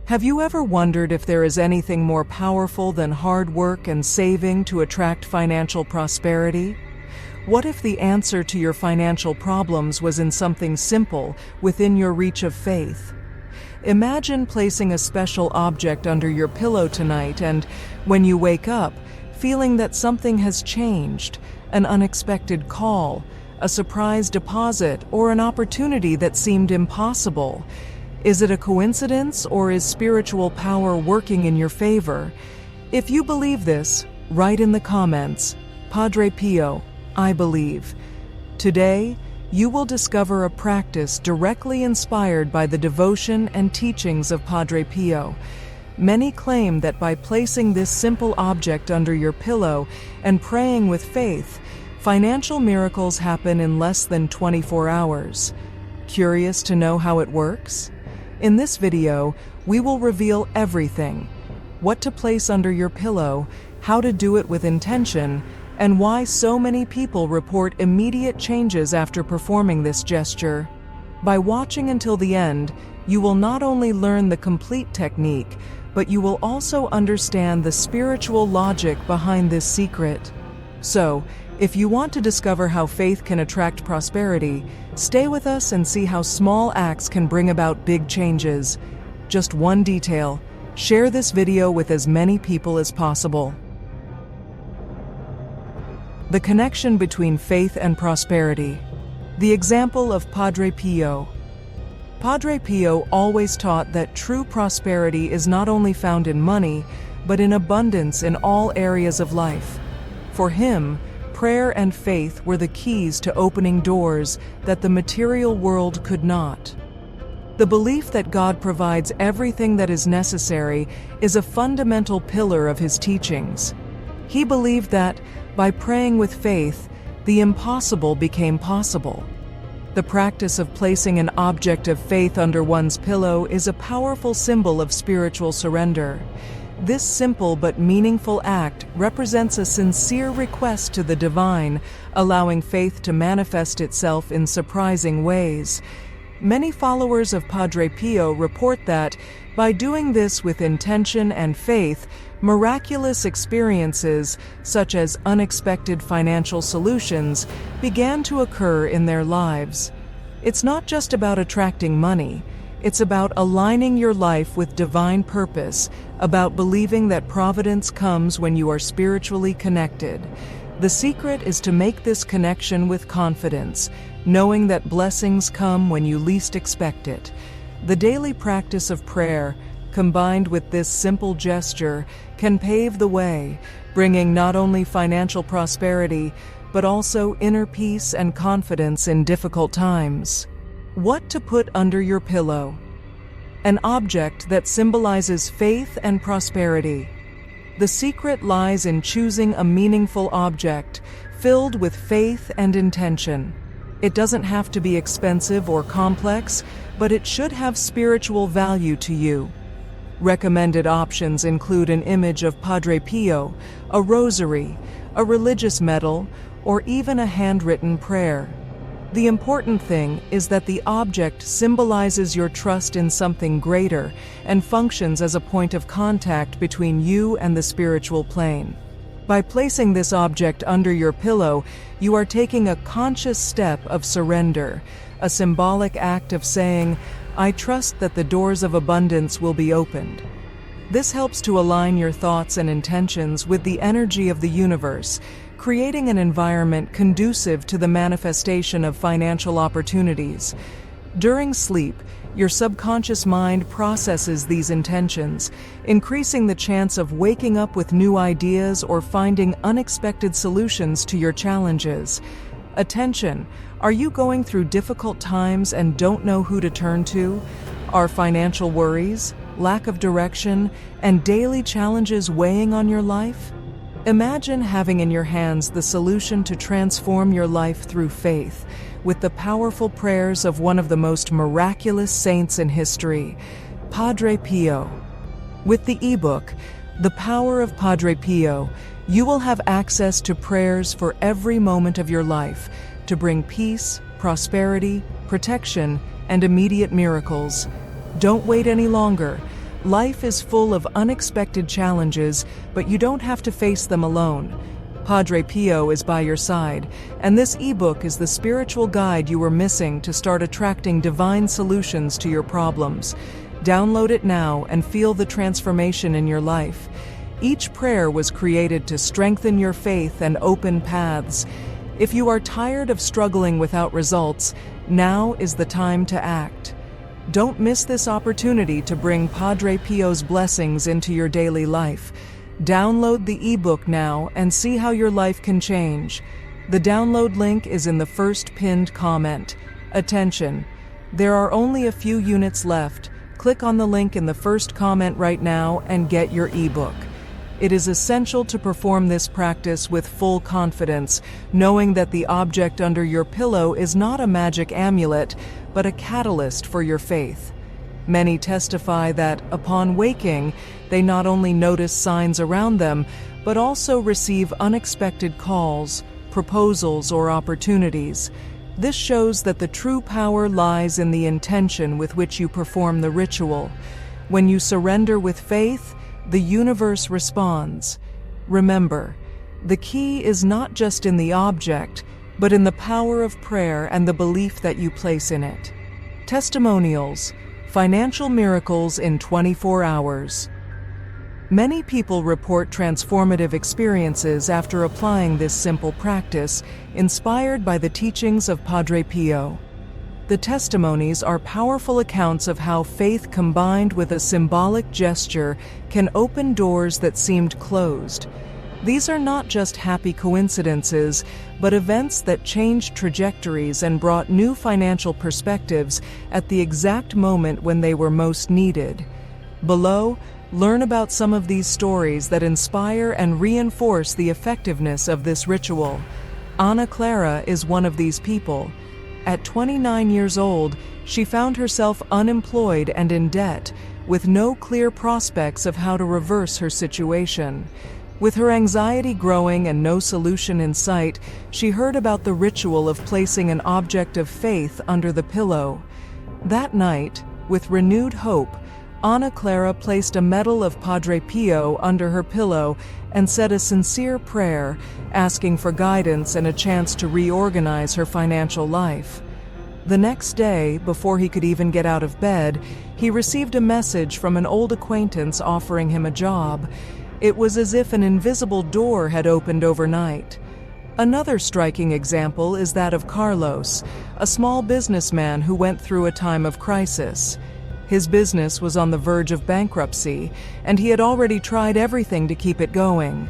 Have you ever wondered if there is anything more powerful than hard work and saving to attract financial prosperity? What if the answer to your financial problems was in something simple within your reach of faith? Imagine placing a special object under your pillow tonight and, when you wake up, feeling that something has changed, an unexpected call, a surprise deposit, or an opportunity that seemed impossible. Is it a coincidence, or is spiritual power working in your favor? If you believe this, write in the comments, Padre Pio, I believe. Today, you will discover a practice directly inspired by the devotion and teachings of Padre Pio. Many claim that by placing this simple object under your pillow and praying with faith, financial miracles happen in less than 24 hours. Curious to know how it works? In this video, we will reveal everything: what to place under your pillow, how to do it with intention, and why so many people report immediate changes after performing this gesture. By watching until the end, you will not only learn the complete technique, but you will also understand the spiritual logic behind this secret. So, if you want to discover how faith can attract prosperity, stay with us and see how small acts can bring about big changes. Just one detail: share this video with as many people as possible. The connection between faith and prosperity. The example of Padre Pio. Padre Pio always taught that true prosperity is not only found in money, but in abundance in all areas of life. For him, prayer and faith were the keys to opening doors that the material world could not. The belief that God provides everything that is necessary is a fundamental pillar of his teachings. He believed that, by praying with faith, the impossible became possible. The practice of placing an object of faith under one's pillow is a powerful symbol of spiritual surrender. This simple but meaningful act represents a sincere request to the divine, allowing faith to manifest itself in surprising ways. Many followers of Padre Pio report that, by doing this with intention and faith, miraculous experiences, such as unexpected financial solutions, began to occur in their lives. It's not just about attracting money. It's about aligning your life with divine purpose, about believing that providence comes when you are spiritually connected. The secret is to make this connection with confidence, knowing that blessings come when you least expect it. The daily practice of prayer, combined with this simple gesture, can pave the way, bringing not only financial prosperity, but also inner peace and confidence in difficult times. What to put under your pillow. An object that symbolizes faith and prosperity. The secret lies in choosing a meaningful object, filled with faith and intention. It doesn't have to be expensive or complex, but it should have spiritual value to you. Recommended options include an image of Padre Pio, a rosary, a religious medal, or even a handwritten prayer. The important thing is that the object symbolizes your trust in something greater and functions as a point of contact between you and the spiritual plane. By placing this object under your pillow, you are taking a conscious step of surrender, a symbolic act of saying, "I trust that the doors of abundance will be opened." This helps to align your thoughts and intentions with the energy of the universe, creating an environment conducive to the manifestation of financial opportunities. During sleep, your subconscious mind processes these intentions, increasing the chance of waking up with new ideas or finding unexpected solutions to your challenges. Attention! Are you going through difficult times and don't know who to turn to? Are financial worries, lack of direction, and daily challenges weighing on your life? Imagine having in your hands the solution to transform your life through faith, with the powerful prayers of one of the most miraculous saints in history, Padre Pio. With the eBook, The Power of Padre Pio, you will have access to prayers for every moment of your life to bring peace, prosperity, protection, and immediate miracles. Don't wait any longer. Life is full of unexpected challenges, but you don't have to face them alone. Padre Pio is by your side, and this ebook is the spiritual guide you were missing to start attracting divine solutions to your problems. Download it now and feel the transformation in your life. Each prayer was created to strengthen your faith and open paths. If you are tired of struggling without results, now is the time to act. Don't miss this opportunity to bring Padre Pio's blessings into your daily life. Download the ebook now and see how your life can change. The download link is in the first pinned comment. Attention! There are only a few units left. Click on the link in the first comment right now and get your ebook. It is essential to perform this practice with full confidence, knowing that the object under your pillow is not a magic amulet, but a catalyst for your faith. Many testify that, upon waking, they not only notice signs around them, but also receive unexpected calls, proposals, or opportunities. This shows that the true power lies in the intention with which you perform the ritual. When you surrender with faith, the universe responds. Remember, the key is not just in the object, but in the power of prayer and the belief that you place in it. Testimonials: Financial miracles in 24 hours. Many people report transformative experiences after applying this simple practice, inspired by the teachings of Padre Pio. The testimonies are powerful accounts of how faith combined with a symbolic gesture can open doors that seemed closed. These are not just happy coincidences, but events that changed trajectories and brought new financial perspectives at the exact moment when they were most needed. Below, learn about some of these stories that inspire and reinforce the effectiveness of this ritual. Ana Clara is one of these people. At 29 years old, she found herself unemployed and in debt, with no clear prospects of how to reverse her situation. With her anxiety growing and no solution in sight, she heard about the ritual of placing an object of faith under the pillow. That night, with renewed hope, Ana Clara placed a medal of Padre Pio under her pillow and said a sincere prayer, asking for guidance and a chance to reorganize her financial life. The next day, before he could even get out of bed, he received a message from an old acquaintance offering him a job. It was as if an invisible door had opened overnight. Another striking example is that of Carlos, a small businessman who went through a time of crisis. His business was on the verge of bankruptcy, and he had already tried everything to keep it going.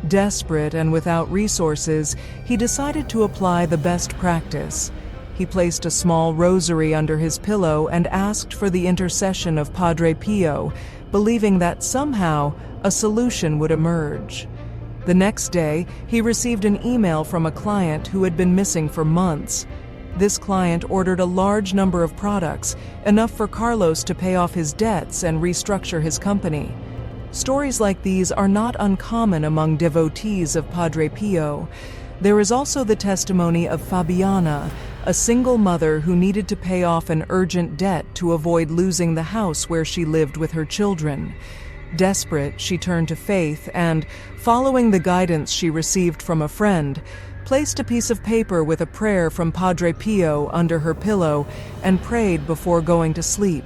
Desperate and without resources, he decided to apply the best practice. He placed a small rosary under his pillow and asked for the intercession of Padre Pio, believing that somehow a solution would emerge. The next day, he received an email from a client who had been missing for months. This client ordered a large number of products, enough for Carlos to pay off his debts and restructure his company. Stories like these are not uncommon among devotees of Padre Pio. There is also the testimony of Fabiana, a single mother who needed to pay off an urgent debt to avoid losing the house where she lived with her children. Desperate, she turned to faith and, following the guidance she received from a friend, placed a piece of paper with a prayer from Padre Pio under her pillow and prayed before going to sleep.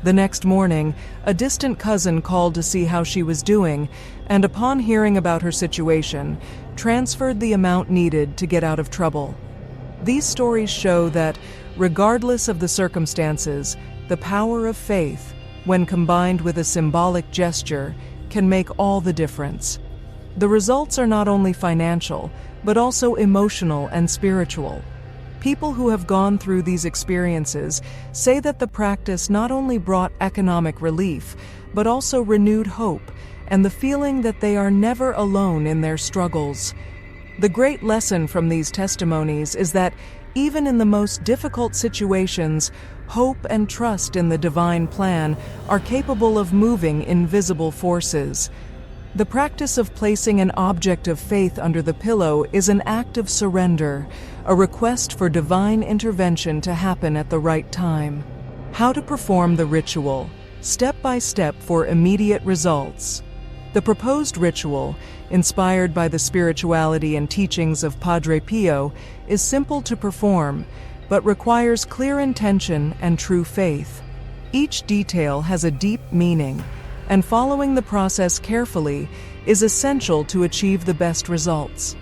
The next morning, a distant cousin called to see how she was doing, and upon hearing about her situation, transferred the amount needed to get out of trouble. These stories show that, regardless of the circumstances, the power of faith, when combined with a symbolic gesture, can make all the difference. The results are not only financial, but also emotional and spiritual. People who have gone through these experiences say that the practice not only brought economic relief, but also renewed hope and the feeling that they are never alone in their struggles. The great lesson from these testimonies is that even in the most difficult situations, hope and trust in the divine plan are capable of moving invisible forces. The practice of placing an object of faith under the pillow is an act of surrender, a request for divine intervention to happen at the right time. How to perform the ritual. step by step for immediate results. The proposed ritual, inspired by the spirituality and teachings of Padre Pio, is simple to perform, but requires clear intention and true faith. Each detail has a deep meaning, and following the process carefully is essential to achieve the best results.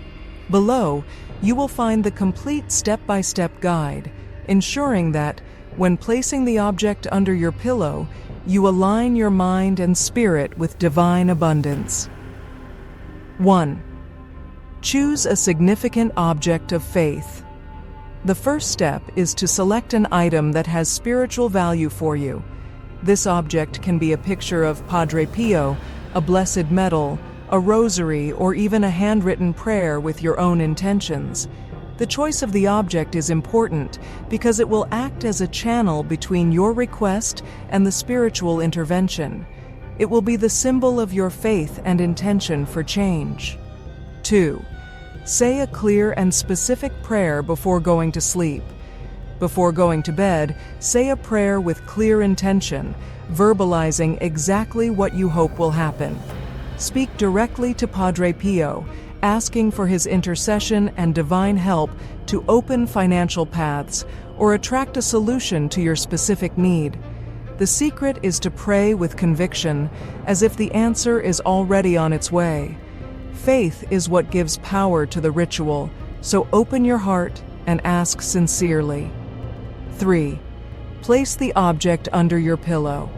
Below, you will find the complete step-by-step guide, ensuring that, when placing the object under your pillow, you align your mind and spirit with divine abundance. 1. Choose a significant object of faith. The first step is to select an item that has spiritual value for you. This object can be a picture of Padre Pio, a blessed medal, a rosary, or even a handwritten prayer with your own intentions. The choice of the object is important because it will act as a channel between your request and the spiritual intervention. It will be the symbol of your faith and intention for change. 2. Say a clear and specific prayer before going to sleep. Before going to bed, say a prayer with clear intention, verbalizing exactly what you hope will happen. Speak directly to Padre Pio, asking for his intercession and divine help to open financial paths or attract a solution to your specific need. The secret is to pray with conviction, as if the answer is already on its way. Faith is what gives power to the ritual, so open your heart and ask sincerely. 3. Place the object under your pillow.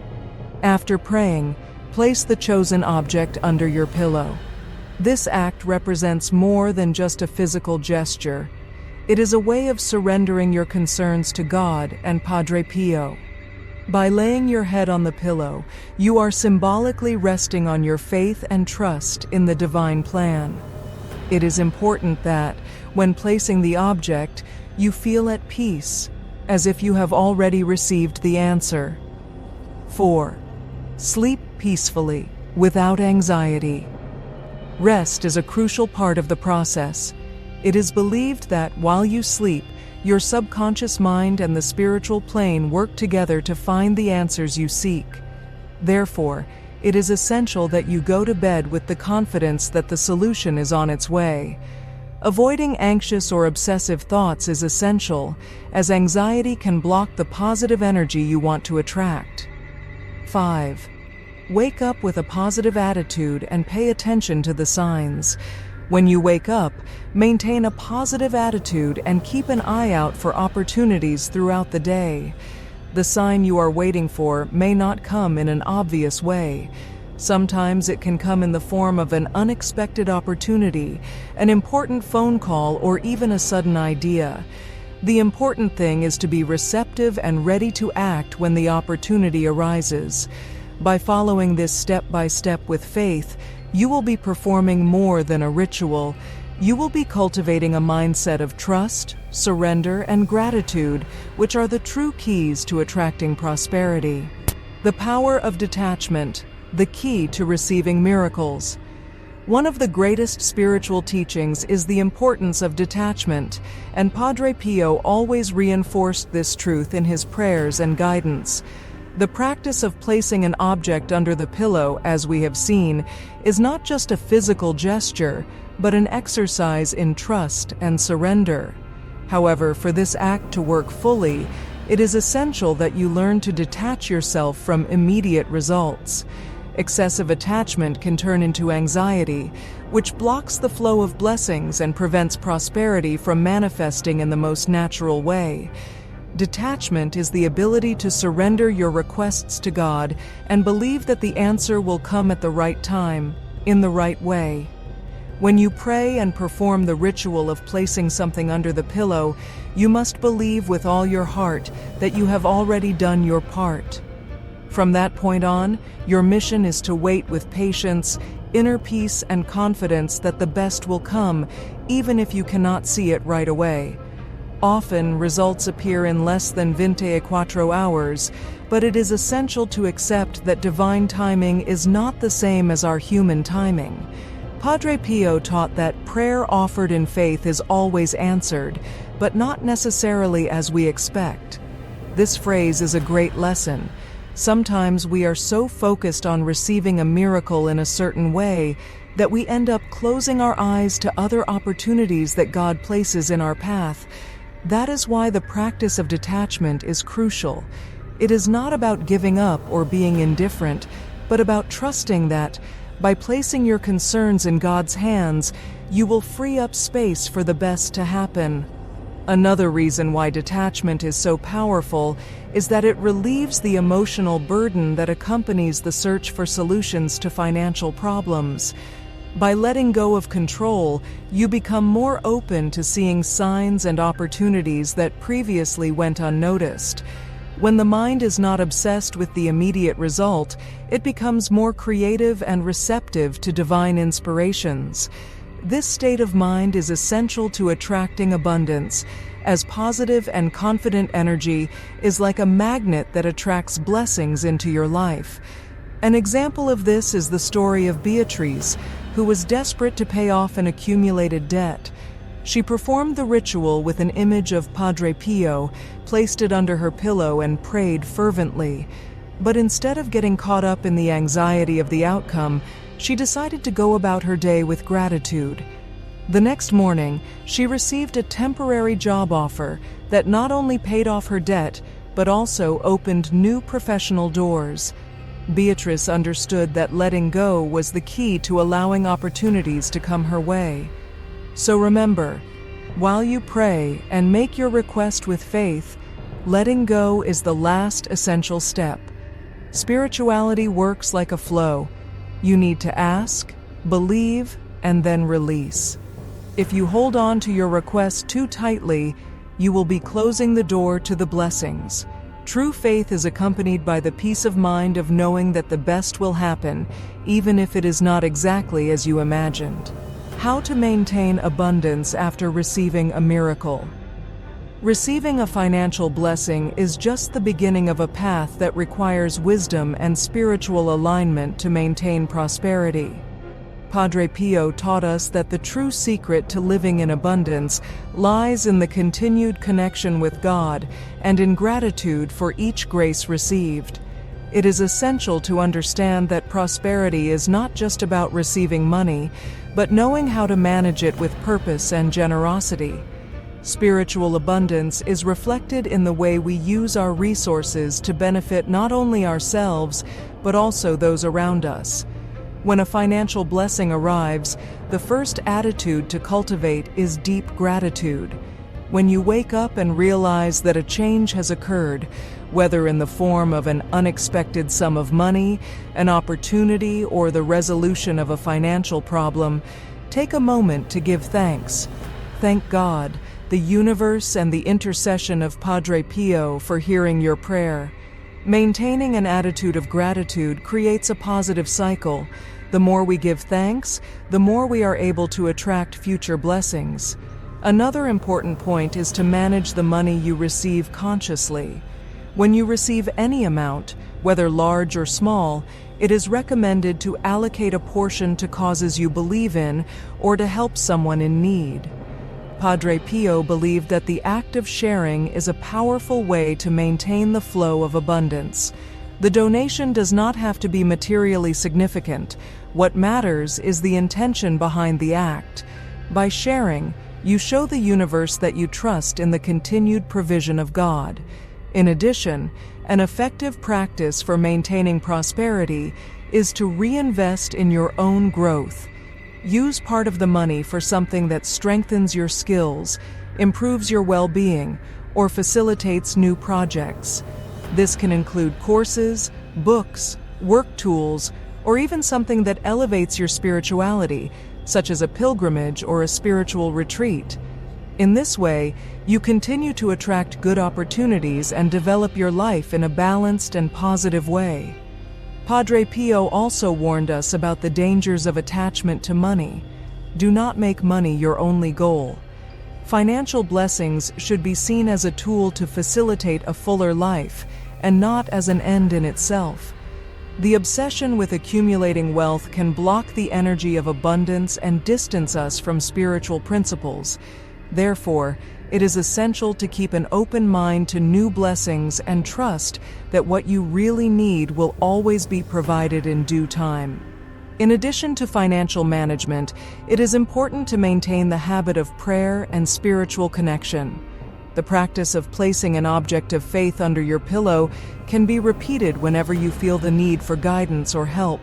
After praying, place the chosen object under your pillow. This act represents more than just a physical gesture. It is a way of surrendering your concerns to God and Padre Pio. By laying your head on the pillow, you are symbolically resting on your faith and trust in the divine plan. It is important that, when placing the object, you feel at peace, as if you have already received the answer. 4. Sleep peacefully, without anxiety. Rest is a crucial part of the process. It is believed that while you sleep, your subconscious mind and the spiritual plane work together to find the answers you seek. Therefore, it is essential that you go to bed with the confidence that the solution is on its way. Avoiding anxious or obsessive thoughts is essential, as anxiety can block the positive energy you want to attract. 5. Wake up with a positive attitude and pay attention to the signs. When you wake up, maintain a positive attitude and keep an eye out for opportunities throughout the day. The sign you are waiting for may not come in an obvious way. Sometimes it can come in the form of an unexpected opportunity, an important phone call, or even a sudden idea. The important thing is to be receptive and ready to act when the opportunity arises. By following this step-by-step with faith, you will be performing more than a ritual. You will be cultivating a mindset of trust, surrender, and gratitude, which are the true keys to attracting prosperity. The power of detachment, the key to receiving miracles. One of the greatest spiritual teachings is the importance of detachment, and Padre Pio always reinforced this truth in his prayers and guidance. The practice of placing an object under the pillow, as we have seen, is not just a physical gesture, but an exercise in trust and surrender. However, for this act to work fully, it is essential that you learn to detach yourself from immediate results. Excessive attachment can turn into anxiety, which blocks the flow of blessings and prevents prosperity from manifesting in the most natural way. Detachment is the ability to surrender your requests to God and believe that the answer will come at the right time, in the right way. When you pray and perform the ritual of placing something under the pillow, you must believe with all your heart that you have already done your part. From that point on, your mission is to wait with patience, inner peace, and confidence that the best will come, even if you cannot see it right away. Often, results appear in less than 24 hours, but it is essential to accept that divine timing is not the same as our human timing. Padre Pio taught that prayer offered in faith is always answered, but not necessarily as we expect. This phrase is a great lesson. Sometimes we are so focused on receiving a miracle in a certain way that we end up closing our eyes to other opportunities that God places in our path. That is why the practice of detachment is crucial. It is not about giving up or being indifferent, but about trusting that, by placing your concerns in God's hands, you will free up space for the best to happen. Another reason why detachment is so powerful is that it relieves the emotional burden that accompanies the search for solutions to financial problems. By letting go of control, you become more open to seeing signs and opportunities that previously went unnoticed. When the mind is not obsessed with the immediate result, it becomes more creative and receptive to divine inspirations. This state of mind is essential to attracting abundance, as positive and confident energy is like a magnet that attracts blessings into your life. An example of this is the story of Beatrice, who was desperate to pay off an accumulated debt. She performed the ritual with an image of Padre Pio, placed it under her pillow, and prayed fervently. But instead of getting caught up in the anxiety of the outcome, she decided to go about her day with gratitude. The next morning, she received a temporary job offer that not only paid off her debt, but also opened new professional doors. Beatrice understood that letting go was the key to allowing opportunities to come her way. So remember, while you pray and make your request with faith, letting go is the last essential step. Spirituality works like a flow. You need to ask, believe, and then release. If you hold on to your request too tightly, you will be closing the door to the blessings. True faith is accompanied by the peace of mind of knowing that the best will happen, even if it is not exactly as you imagined. How to maintain abundance after receiving a miracle. Receiving a financial blessing is just the beginning of a path that requires wisdom and spiritual alignment to maintain prosperity. Padre Pio taught us that the true secret to living in abundance lies in the continued connection with God and in gratitude for each grace received. It is essential to understand that prosperity is not just about receiving money, but knowing how to manage it with purpose and generosity. Spiritual abundance is reflected in the way we use our resources to benefit not only ourselves, but also those around us. When a financial blessing arrives, the first attitude to cultivate is deep gratitude. When you wake up and realize that a change has occurred, whether in the form of an unexpected sum of money, an opportunity, or the resolution of a financial problem, take a moment to give thanks. Thank God, the universe, and the intercession of Padre Pio for hearing your prayer. Maintaining an attitude of gratitude creates a positive cycle. The more we give thanks, the more we are able to attract future blessings. Another important point is to manage the money you receive consciously. When you receive any amount, whether large or small, it is recommended to allocate a portion to causes you believe in or to help someone in need. Padre Pio believed that the act of sharing is a powerful way to maintain the flow of abundance. The donation does not have to be materially significant. What matters is the intention behind the act. By sharing, you show the universe that you trust in the continued provision of God. In addition, an effective practice for maintaining prosperity is to reinvest in your own growth. Use part of the money for something that strengthens your skills, improves your well-being, or facilitates new projects. This can include courses, books, work tools, or even something that elevates your spirituality, such as a pilgrimage or a spiritual retreat. In this way, you continue to attract good opportunities and develop your life in a balanced and positive way. Padre Pio also warned us about the dangers of attachment to money. Do not make money your only goal. Financial blessings should be seen as a tool to facilitate a fuller life, and not as an end in itself. The obsession with accumulating wealth can block the energy of abundance and distance us from spiritual principles. Therefore, It is essential to keep an open mind to new blessings and trust that what you really need will always be provided in due time. In addition to financial management, it is important to maintain the habit of prayer and spiritual connection. The practice of placing an object of faith under your pillow can be repeated whenever you feel the need for guidance or help.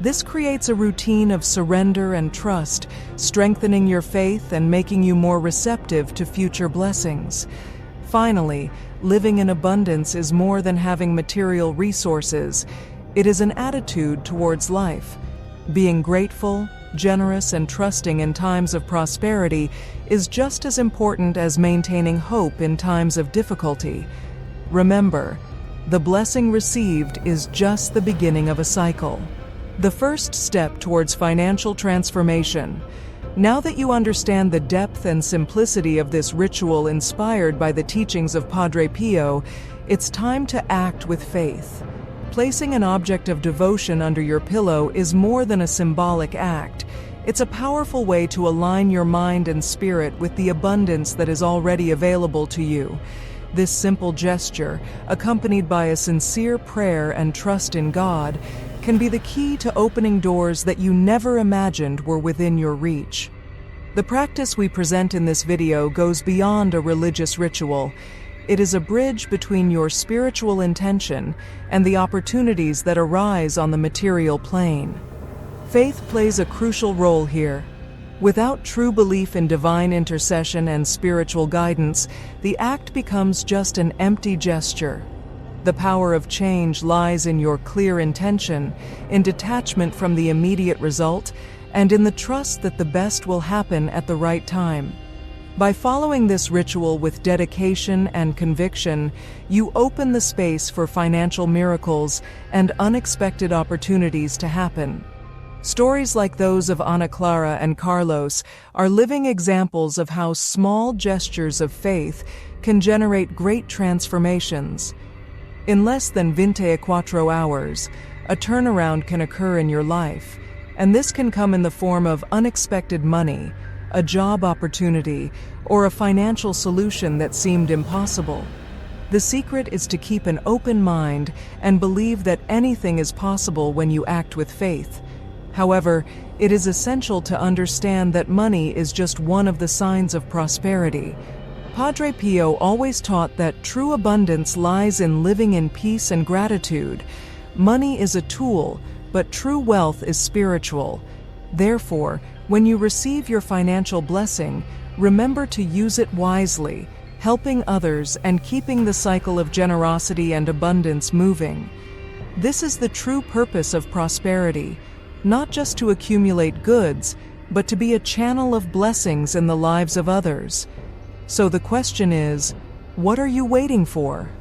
This creates a routine of surrender and trust, strengthening your faith and making you more receptive to future blessings. Finally, living in abundance is more than having material resources. It is an attitude towards life. Being grateful, generous, and trusting in times of prosperity is just as important as maintaining hope in times of difficulty. Remember, the blessing received is just the beginning of a cycle. The first step towards financial transformation. Now that you understand the depth and simplicity of this ritual inspired by the teachings of Padre Pio, it's time to act with faith. Placing an object of devotion under your pillow is more than a symbolic act. It's a powerful way to align your mind and spirit with the abundance that is already available to you. This simple gesture, accompanied by a sincere prayer and trust in God, can be the key to opening doors that you never imagined were within your reach. The practice we present in this video goes beyond a religious ritual. It is a bridge between your spiritual intention and the opportunities that arise on the material plane. Faith plays a crucial role here. Without true belief in divine intercession and spiritual guidance, the act becomes just an empty gesture. The power of change lies in your clear intention, in detachment from the immediate result, and in the trust that the best will happen at the right time. By following this ritual with dedication and conviction, you open the space for financial miracles and unexpected opportunities to happen. Stories like those of Ana Clara and Carlos are living examples of how small gestures of faith can generate great transformations. In less than 24 hours, a turnaround can occur in your life, and this can come in the form of unexpected money, a job opportunity, or a financial solution that seemed impossible. The secret is to keep an open mind and believe that anything is possible when you act with faith. However, it is essential to understand that money is just one of the signs of prosperity. Padre Pio always taught that true abundance lies in living in peace and gratitude. Money is a tool, but true wealth is spiritual. Therefore, when you receive your financial blessing, remember to use it wisely, helping others and keeping the cycle of generosity and abundance moving. This is the true purpose of prosperity, not just to accumulate goods, but to be a channel of blessings in the lives of others. So the question is, what are you waiting for?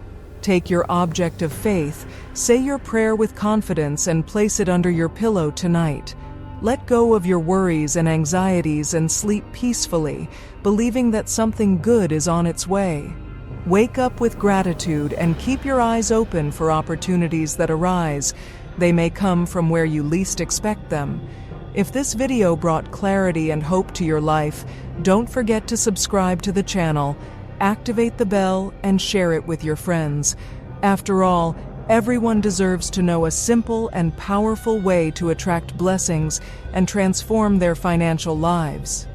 Take your object of faith, say your prayer with confidence, and place it under your pillow tonight. Let go of your worries and anxieties and sleep peacefully, believing that something good is on its way. Wake up with gratitude and keep your eyes open for opportunities that arise. They may come from where you least expect them. If this video brought clarity and hope to your life, don't forget to subscribe to the channel, activate the bell, and share it with your friends. After all, everyone deserves to know a simple and powerful way to attract blessings and transform their financial lives.